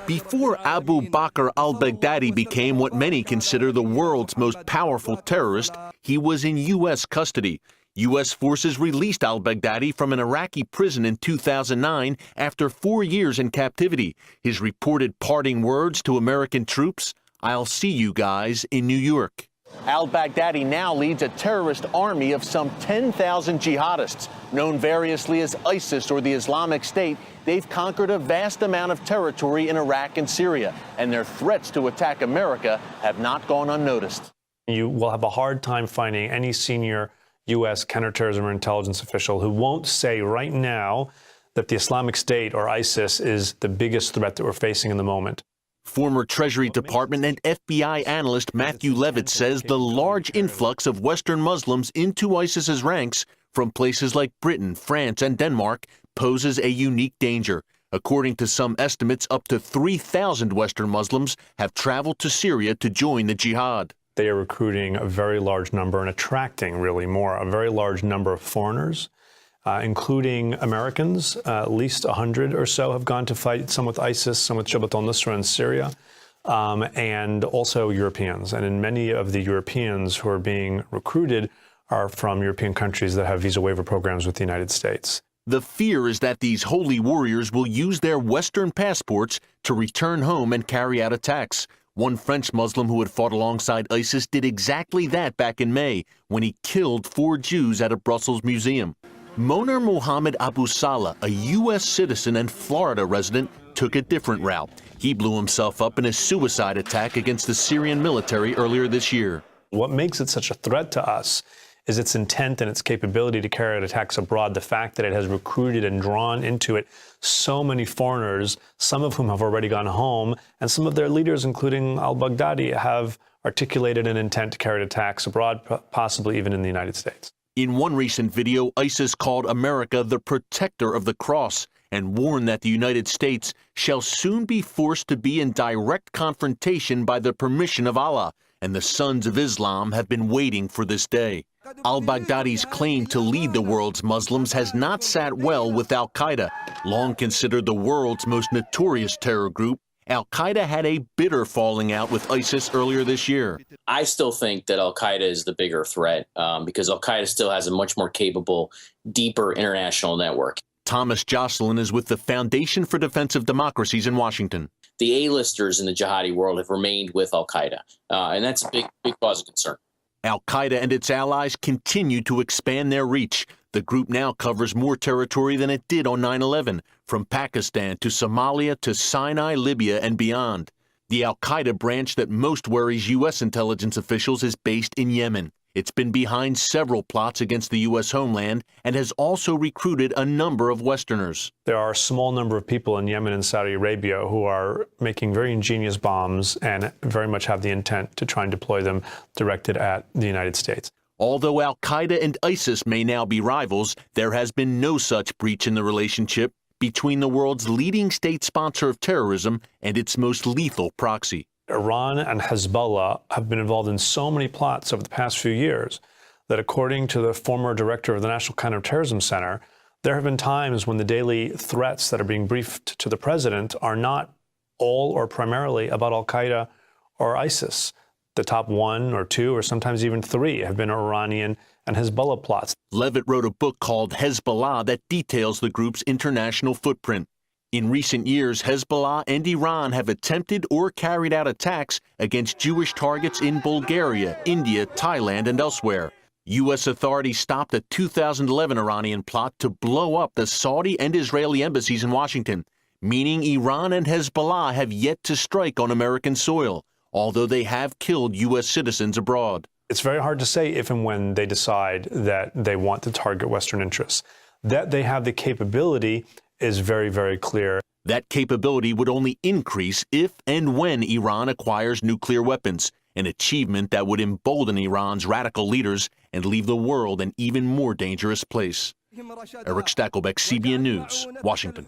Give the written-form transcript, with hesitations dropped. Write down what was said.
Before Abu Bakr al-Baghdadi became what many consider the world's most powerful terrorist, he was in U.S. custody. U.S. forces released al-Baghdadi from an Iraqi prison in 2009 after 4 years in captivity. His reported parting words to American troops, "I'll see you guys in New York." Al-Baghdadi now leads a terrorist army of some 10,000 jihadists. Known variously as ISIS or the Islamic State, they've conquered a vast amount of territory in Iraq and Syria, and their threats to attack America have not gone unnoticed. You will have a hard time finding any senior U.S. counterterrorism or intelligence official who won't say right now that the Islamic State or ISIS is the biggest threat that we're facing in the moment. Former Treasury Department and FBI analyst Matthew Levitt says the large influx of Western Muslims into ISIS's ranks from places like Britain, France, and Denmark poses a unique danger. According to some estimates, up to 3,000 Western Muslims have traveled to Syria to join the jihad. They are recruiting a very large number and attracting really a very large number of foreigners, including Americans. At least 100 or so have gone to fight, some with ISIS, some with Jabhat al-Nusra in Syria, and also Europeans. And in many of the Europeans who are being recruited are from European countries that have visa waiver programs with the United States. The fear is that these holy warriors will use their Western passports to return home and carry out attacks. One French Muslim who had fought alongside ISIS did exactly that back in May when he killed 4 Jews at a Brussels museum. Moner Mohammed Abu Salah, a U.S. citizen and Florida resident, took a different route. He blew himself up in a suicide attack against the Syrian military earlier this year. What makes it such a threat to us is its intent and its capability to carry out attacks abroad, the fact that it has recruited and drawn into it so many foreigners, some of whom have already gone home, and some of their leaders, including al-Baghdadi, have articulated an intent to carry out attacks abroad, possibly even in the United States. In one recent video, ISIS called America the protector of the cross and warned that the United States shall soon be forced to be in direct confrontation by the permission of Allah, and the Sons of Islam have been waiting for this day. Al-Baghdadi's claim to lead the world's Muslims has not sat well with al-Qaeda. Long considered the world's most notorious terror group, al-Qaeda had a bitter falling out with ISIS earlier this year. I still think that al-Qaeda is the bigger threat because al-Qaeda still has a much more capable, deeper international network. Thomas Jocelyn is with the Foundation for Defense of Democracies in Washington. The A-listers in the jihadi world have remained with al-Qaeda, and that's a big cause of concern. Al-Qaeda and its allies continue to expand their reach. The group now covers more territory than it did on 9/11, from Pakistan to Somalia to Sinai, Libya, and beyond. The al-Qaeda branch that most worries U.S. intelligence officials is based in Yemen. It's been behind several plots against the U.S. homeland and has also recruited a number of Westerners. There are a small number of people in Yemen and Saudi Arabia who are making very ingenious bombs and very much have the intent to try and deploy them directed at the United States. Although al-Qaeda and ISIS may now be rivals, there has been no such breach in the relationship between the world's leading state sponsor of terrorism and its most lethal proxy. Iran and Hezbollah have been involved in so many plots over the past few years that, according to the former director of the National Counterterrorism Center, there have been times when the daily threats that are being briefed to the president are not all or primarily about al-Qaeda or ISIS. The top 1 or 2 or sometimes even 3 have been Iranian and Hezbollah plots. Levitt wrote a book called Hezbollah that details the group's international footprint. In recent years, Hezbollah and Iran have attempted or carried out attacks against Jewish targets in Bulgaria, India, Thailand, and elsewhere. U.S. authorities stopped a 2011 Iranian plot to blow up the Saudi and Israeli embassies in Washington, meaning Iran and Hezbollah have yet to strike on American soil, although they have killed U.S. citizens abroad. It's very hard to say if and when they decide that they want to target Western interests. That they have the capability is very, very clear. That capability would only increase if and when Iran acquires nuclear weapons, an achievement that would embolden Iran's radical leaders and leave the world an even more dangerous place. Eric Stakelbeck, CBN News, Washington.